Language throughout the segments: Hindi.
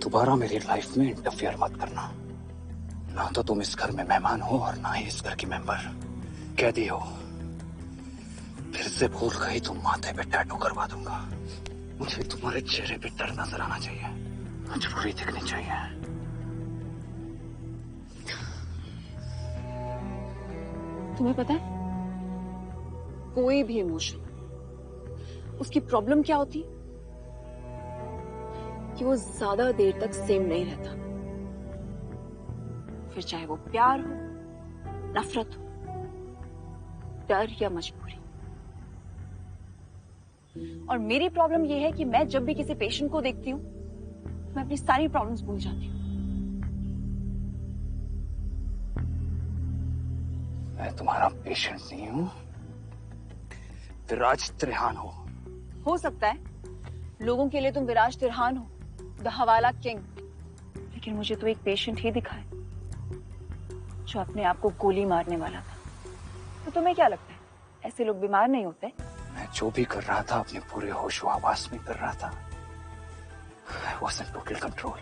दोबारा मेरी लाइफ में इंटरफियर मत करना। ना तो तुम इस घर में मेहमान हो और ना ही इस घर की मेंबर, कैदी हो। फिर से भूल गई तो माथे पे टैटू करवा दूंगा। मुझे तुम्हारे चेहरे पे दर्द नजर आना चाहिए, मजबूरी दिखनी चाहिए। तुम्हें पता है, कोई भी इमोशन, उसकी प्रॉब्लम क्या होती है कि वो ज्यादा देर तक सेम नहीं रहता। फिर चाहे वो प्यार हो, नफरत हो, डर या मजबूरी। और मेरी प्रॉब्लम ये है कि मैं जब भी किसी पेशेंट को देखती हूँ, मैं अपनी सारी प्रॉब्लम्स भूल जाती हूँ। मैं तुम्हारा पेशेंट नहीं हूँ, विराज त्रिहान हो सकता है लोगों के लिए तुम विराज तिरहान हो, द हवाला किंग, लेकिन मुझे तो एक पेशेंट ही दिखा है जो अपने आप को गोली मारने वाला था। तो तुम्हें क्या लगता है, ऐसे लोग बीमार नहीं होते? मैं जो भी कर रहा था अपने पूरे होशो आवास में कर रहा था। I was in total control.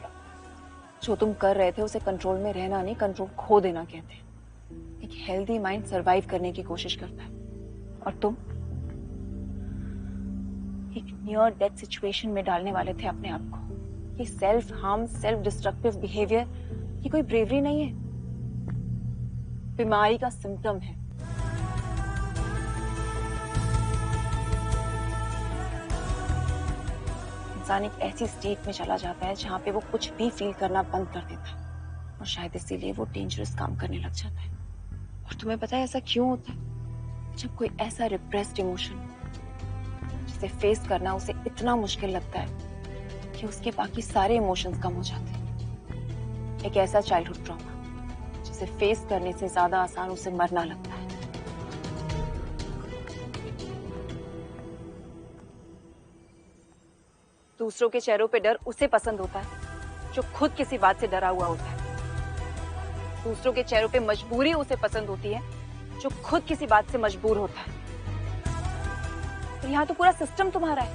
जो तुम कर रहे थे उसे कंट्रोल में रहना नहीं, कंट्रोल खो देना कहते हैं। एक हेल्दी माइंड सरवाइव करने की कोशिश करता है, और तुम एक नियर डेथ सिचुएशन में डालने वाले थे अपने आप को। ये self harm, self destructive behaviour, ये कोई ब्रेवरी नहीं है, बीमारी का सिम्टम है। इंसान एक ऐसी स्टेट में चला जाता है जहां पे वो कुछ भी फील करना बंद कर देता है, और शायद इसीलिए वो डेंजरस काम करने लग जाता है। और तुम्हें पता है ऐसा क्यों होता है? जब कोई ऐसा रिप्रेस्ड इमोशन जिसे फेस करना उसे इतना मुश्किल लगता है कि उसके बाकी सारे इमोशंस कम हो जाते हैं। एक ऐसा चाइल्डहुड ट्रॉमा जिसे फेस करने से ज्यादा आसान उसे मरना लगता है। दूसरों के चेहरों पे डर उसे पसंद होता है जो खुद किसी बात से डरा हुआ होता है। दूसरों के चेहरों पे मजबूरी उसे पसंद होती है जो खुद किसी बात से मजबूर होता है। तो यहाँ तो पूरा सिस्टम तुम्हारा है,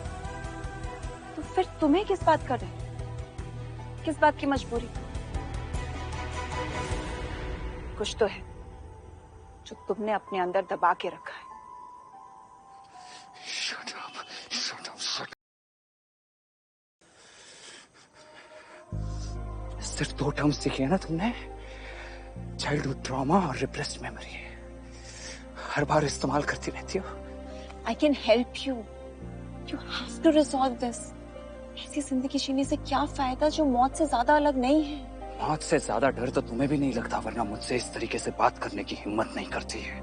तो फिर तुम्हें किस बात का डर, किस बात की मजबूरी? कुछ तो है जो तुमने अपने अंदर दबा के रखा है। Shut up, shut up, shut up. सिर्फ 2 टर्म्स सीखे ना तुमने, चाइल्डहुड ट्रॉमा और रिप्रेस्ड मेमोरी। हर बार इस्तेमाल करती रहती हो। I can help you. You have to resolve this. ऐसी जिंदगी जीने से क्या फायदा जो मौत से ज्यादा अलग नहीं है? मौत से ज्यादा डर तो तुम्हें भी नहीं लगता, वरना मुझसे इस तरीके से बात करने की हिम्मत नहीं करती है।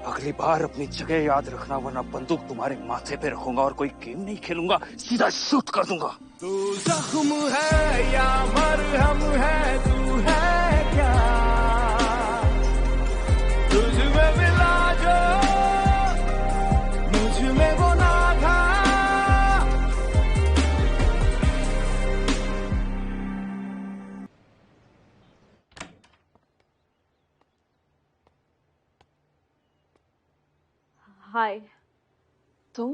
अगली बार अपनी जगह याद रखना, वरना बंदूक तुम्हारे माथे पे रखूंगा और कोई गेम नहीं खेलूंगा, सीधा शूट कर दूंगा। तू जख्म है या मरहम है, तू है क्या? तुझ में मिला जो मुझ में वो ना था। हाय। तुम?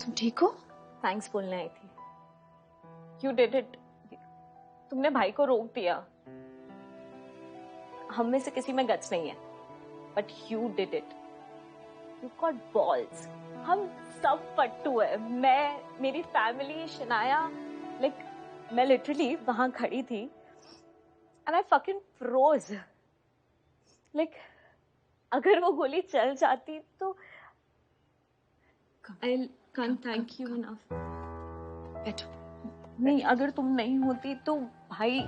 तुम ठीक हो? थैंक्स बोलने आई थी। You did it. तुमने भाई को रोक दिया। हम में से किसी में गट्स नहीं है, but you did it. You got balls. हम सब पट्टू है, मैं, मेरी फैमिली, शनाया, like मैं लिटरली वहां खड़ी थी and I fucking froze. Like अगर वो गोली चल जाती तो I can't thank you enough. बैठो। नहीं, अगर तुम नहीं होती तो भाई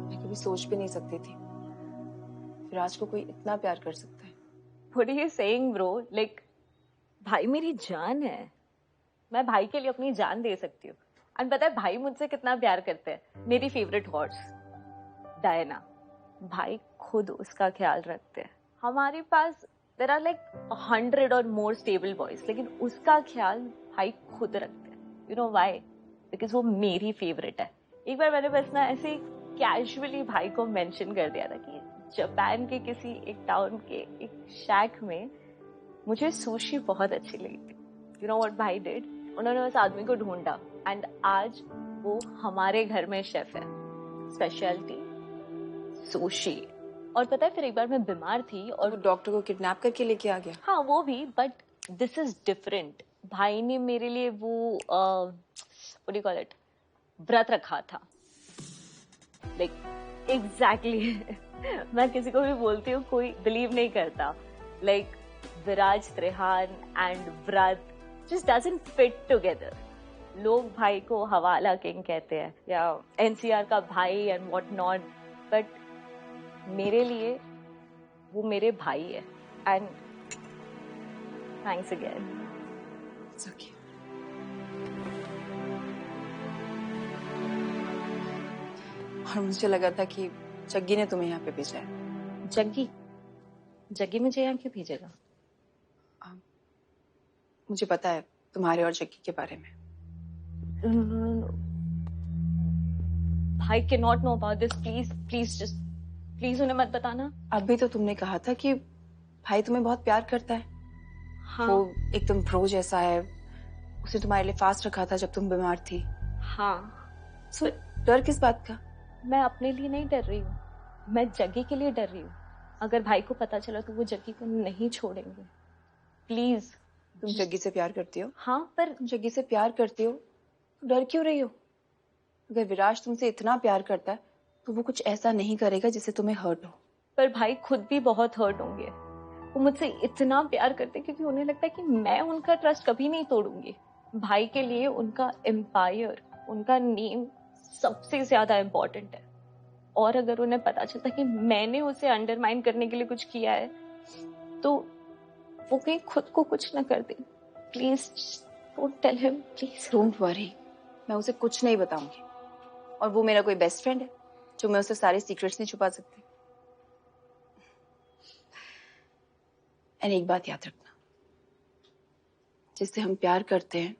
मैं कभी सोच भी नहीं सकती थी विराज को कोई इतना प्यार कर सकता है। What are you saying, bro? Like भाई मेरी जान है, मैं भाई के लिए अपनी जान दे सकती हूँ। और पता है भाई मुझसे कितना प्यार करते हैं? मेरी फेवरेट हॉर्स डायना, भाई खुद उसका ख्याल रखते हैं। हमारे पास देयर आर लाइक 100 और मोर स्टेबल बॉयज, लेकिन उसका ख्याल भाई खुद रखते हैं. You know why? बिकॉज वो मेरी फेवरेट है. एक बार मैंने बस ना ऐसे कैजुअली भाई को मेंशन कर दिया था कि जापान के किसी एक टाउन के एक शैक में मुझे सुशी बहुत अच्छी लगी थी. यू नो व्हाट भाई डिड? उन्होंने उस आदमी को ढूंढा एंड आज वो हमारे घर में शेफ है. Speciality sushi. और पता है फिर एक बार मैं बीमार थी और वो डॉक्टर को किडनैप करके लेके आ गया. हाँ वो भी, बट दिस इज डिफरेंट. भाई ने मेरे लिए वो what do you call it, व्रत रखा था. लाइक एग्जैक्टली मैं किसी को भी बोलती हूँ कोई बिलीव नहीं करता. लाइक विराज त्रेहान एंड व्रत जस्ट डजंट फिट टुगेदर. लोग भाई को हवाला किंग कहते हैं या एनसीआर का भाई एंड व्हाट नॉट, बट मेरे लिए वो मेरे भाई है. And thanks again. It's okay. और मुझे लगा था कि जग्गी ने तुम्हें यहाँ पे भेजा है. जग्गी? जग्गी मुझे यहाँ क्यों भेजेगा? मुझे पता है तुम्हारे और जग्गी के बारे में. No. भाई can not know about this. Please please just please उन्हें मत बताना. अभी तो तुमने कहा था कि भाई तुम्हें बहुत प्यार करता है. हाँ. वो एकदम प्रो जैसा है. उसने तुम्हारे लिए फास्ट रखा था जब तुम बीमार थी. हाँ. सो डर किस बात का? मैं अपने लिए नहीं डर रही हूँ, मैं जग्गी के लिए डर रही हूँ. अगर भाई को पता चला तो वो जग्गी को नहीं छोड़ेंगे. प्लीज. तुम जग्गी से प्यार करती हो? हाँ पर तुम जग्गी से प्यार करती हो तो डर क्यों रही हो? अगर विराज तुमसे इतना प्यार करता है तो वो कुछ ऐसा नहीं करेगा जिससे तुम्हें हर्ट हो. पर भाई खुद भी बहुत हर्ट होंगे. वो मुझसे इतना प्यार करते क्योंकि उन्हें लगता है कि मैं उनका ट्रस्ट कभी नहीं तोड़ूंगी. भाई के लिए उनका एम्पायर, उनका नेम सबसे ज्यादा इम्पोर्टेंट है. और अगर उन्हें पता चलता कि मैंने उसे अंडरमाइन करने के लिए कुछ किया है तो वो कहीं खुद को कुछ ना कर दे. Please don't tell him. Please don't worry, मैं उसे कुछ नहीं बताऊंगी. और वो मेरा कोई बेस्ट फ्रेंड है जो मैं उसे सारे सीक्रेट्स नहीं छुपा सकती. एंड एक बात याद रखना, जिससे हम प्यार करते हैं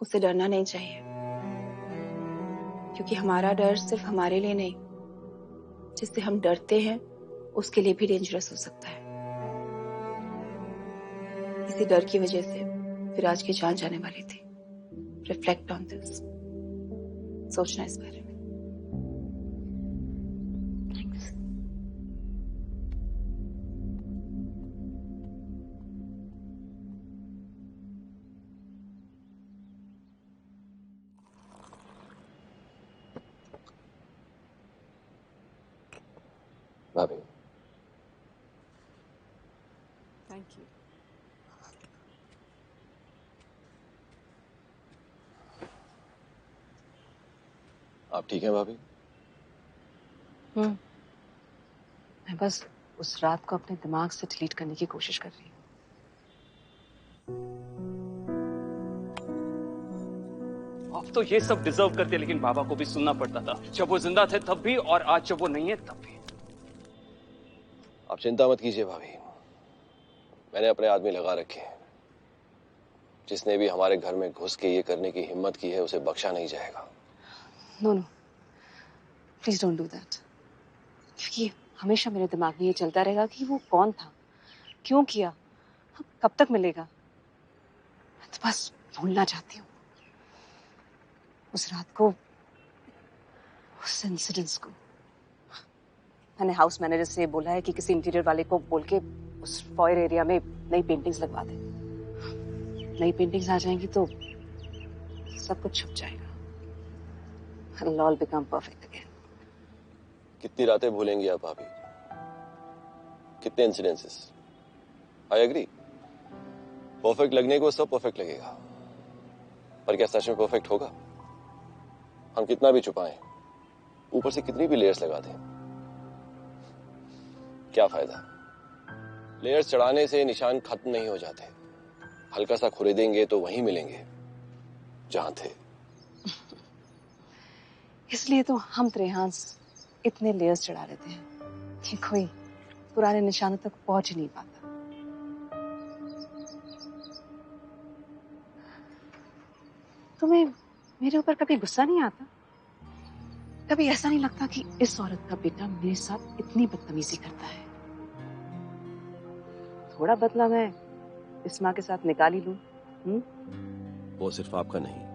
उससे डरना नहीं चाहिए. क्योंकि हमारा डर सिर्फ हमारे लिए नहीं, जिससे हम डरते हैं उसके लिए भी डेंजरस हो सकता है. इसी डर की वजह से विराज की जान जाने वाली थी. Reflect on this. सोचना इस बारे में. थैंक्स. भाभी, थैंक यू. आप ठीक हैं भाभी? मैं बस उस रात को अपने दिमाग से डिलीट करने की कोशिश कर रही हूँ. आप तो ये सब डिजर्व करते, लेकिन बाबा को भी सुनना पड़ता था. जब वो जिंदा थे तब भी और आज जब वो नहीं है तब भी. आप चिंता मत कीजिए भाभी, मैंने अपने आदमी लगा रखे हैं. जिसने भी हमारे घर में घुस के ये करने की हिम्मत की है उसे बख्शा नहीं जाएगा. No no, please don't do that. क्योंकि हमेशा मेरे दिमाग में ये चलता रहेगा कि वो कौन था, क्यों किया, कब तक मिलेगा. मैं तो बस भूलना चाहती हूँ उस रात को, उस इंसिडेंट्स को. मैंने हाउस मैनेजर से बोला है कि किसी इंटीरियर वाले को बोल के उस फॉयर एरिया में नई पेंटिंग्स लगवा दे. नई पेंटिंग्स आ जाएंगी तो सब कुछ छुप जाएगा. It'll all become perfect again. कितनी रातें भूलेंगी आप भाभी, कितने इंसिडेंसेस. आई एग्री, परफेक्ट लगने को सब परफेक्ट लगेगा, पर क्या सच में परफेक्ट होगा? हम कितना भी छुपाएं, ऊपर से कितनी भी लेयर्स लगा दें, क्या फायदा? लेयर्स चढ़ाने से निशान खत्म नहीं हो जाते. हल्का सा खुरेदेंगे तो वहीं मिलेंगे जहां थे. इसलिए तो हम त्रेहांस इतने लेयर्स चढ़ा लेते हैं कि कोई पुराने निशानों तक पहुंच ही नहीं पाता. तुम्हें मेरे ऊपर कभी गुस्सा नहीं आता? कभी ऐसा नहीं लगता कि इस औरत का बेटा मेरे साथ इतनी बदतमीजी करता है? थोड़ा बदला मैं इस माँ के साथ निकाल ही लूं। वो सिर्फ आपका नहीं,